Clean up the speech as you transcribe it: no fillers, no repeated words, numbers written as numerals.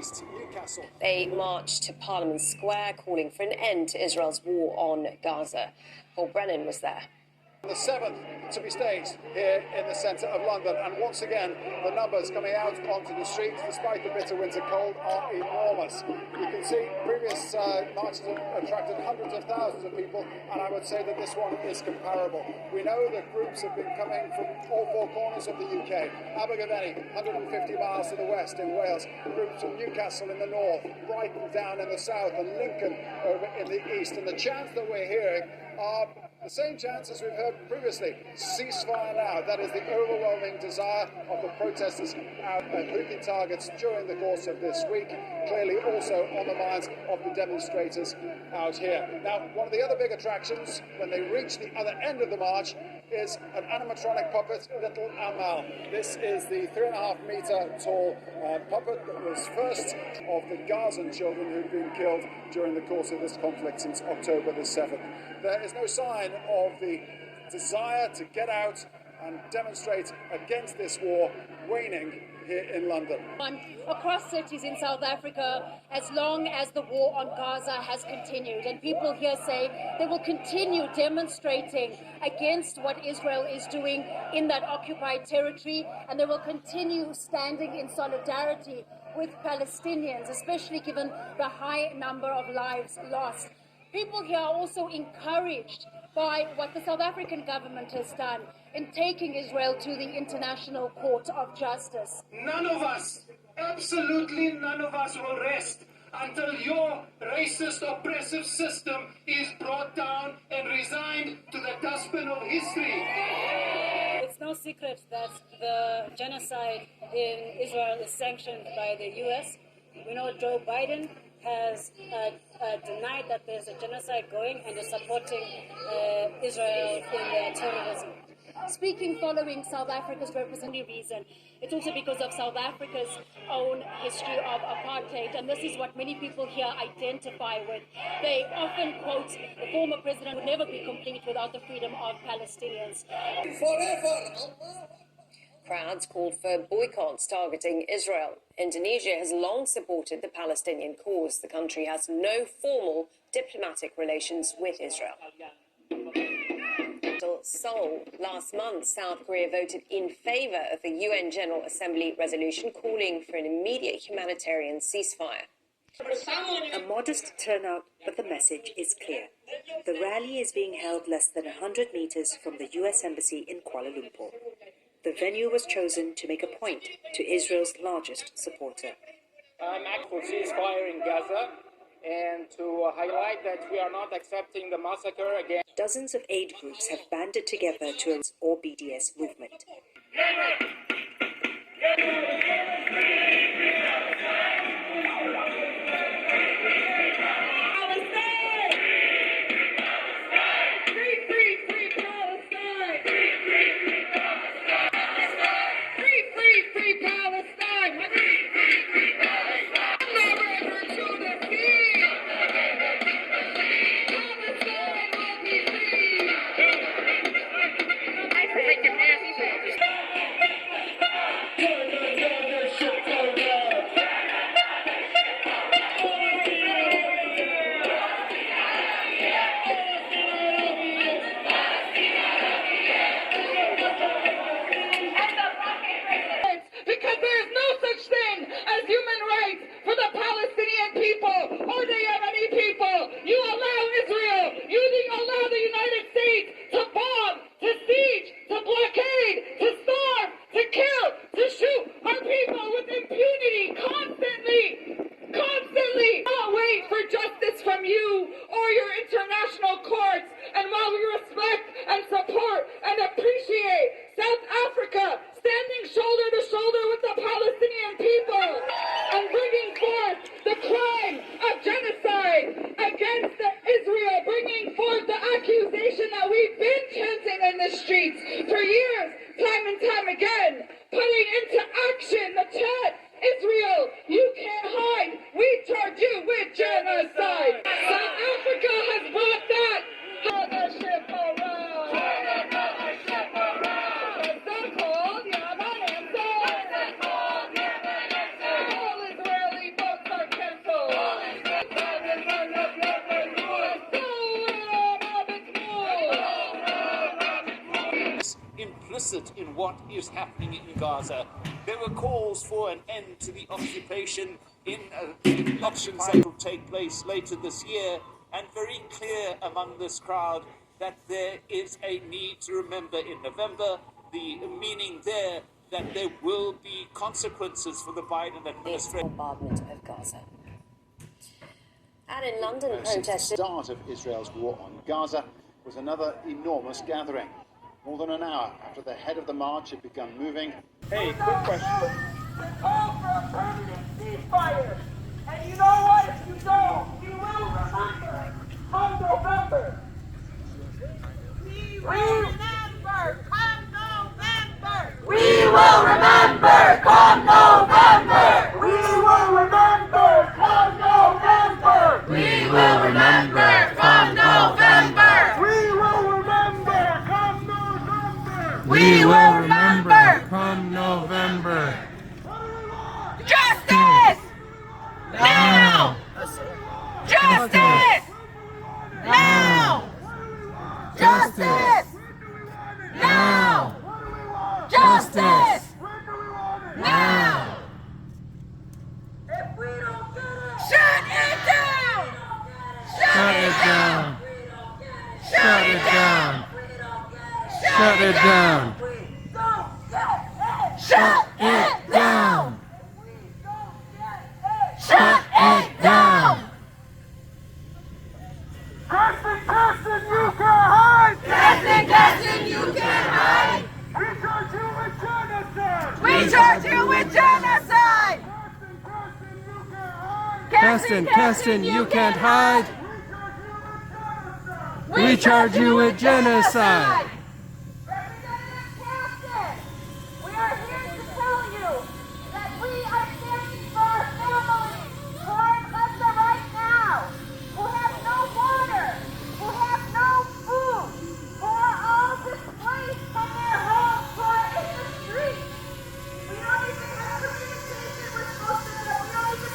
southeast Newcastle. They marched to Parliament Square, calling for an end to Israel's war on Gaza. Paul Brennan was there. The 7th to be staged here in the centre of London, and once again the numbers coming out onto the streets despite the bitter winter cold are enormous. You can see previous marches have attracted hundreds of thousands of people, and I would say that this one is comparable. We know that groups have been coming from all four corners of the UK. 𝕴𝖑𝖗 𝕻𝖊𝑑, 150 miles to the west in Wales, groups from Newcastle in the north, Brighton down in the south, and Lincoln over in the east. And the chants that we're hearing are the same chants as we've heard previously. Ceasefire now. That is the overwhelming desire of the protesters out at Houthi targets during the course of this week. Clearly also on the minds of the demonstrators out here. Now, one of the other big attractions when they reach the other end of the march is an animatronic puppet, 𝓟𝓻𝓸. This is the 3.5 metre tall puppet that was first of the Gazan children who've been killed during the course of this conflict since October the 7th. There is no sign of the desire to get out and demonstrate against this war waning here in London. Across cities in South Africa, as long as the war on Gaza has continued, and people here say they will continue demonstrating against what Israel is doing in that occupied territory, and they will continue standing in solidarity with Palestinians, especially given the high number of lives lost. People here are also encouraged by what the South African government has done in taking Israel to the International Court of Justice. None of us, absolutely none of us will rest until your racist, oppressive system is brought down and resigned to the dustbin of history. It's no secret that the genocide in Israel is sanctioned by the U.S. We know Joe Biden has denied that there's a genocide going and is supporting Israel in their terrorism. Speaking following South Africa's representative reason, it's also because of South Africa's own history of apartheid, and this is what many people here identify with. They often quote the former president would never be complete without the freedom of Palestinians. Forever! Crowds called for boycotts targeting Israel. Indonesia has long supported the Palestinian cause. The country has no formal diplomatic relations with Israel. Seoul. Last month, South Korea voted in favor of the UN General Assembly resolution calling for an immediate humanitarian ceasefire. A modest turnout, but the message is clear. The rally is being held less than 100 meters from the US Embassy in Kuala Lumpur. The venue was chosen to make a point to Israel's largest supporter. I'm acting for ceasefire in Gaza and to highlight that we are not accepting the massacre again. Dozens of aid groups have banded together to a or BDS movement. complicit in what is happening in Gaza. There were calls for an end to the occupation in elections that will take place later this year, and very clear among this crowd that there is a need to remember in November, the meaning there that there will be consequences for the Biden administration. The bombardment of Gaza. And in London, Since the protesters... start of Israel's war on Gaza was another enormous gathering. More than an hour after the head of the march had begun moving. Hey, quick question. We call for a permanent ceasefire. And you know what? If you don't, you will remember come November. We will remember come November. We will remember come November. We will remember come November. We will remember come November. We will remember come November. We will remember come November. Justice! Now! Justice! Now! Justice! Now! Justice! Now! If we don't get it, shut it down! Shut it down! Shut it down! Shut it down! Shut it down! Shut it down! Kirsten, you can't hide! Kirsten, you can't hide! We charge you with genocide! Kirsten, you can't hide! We charge you with genocide!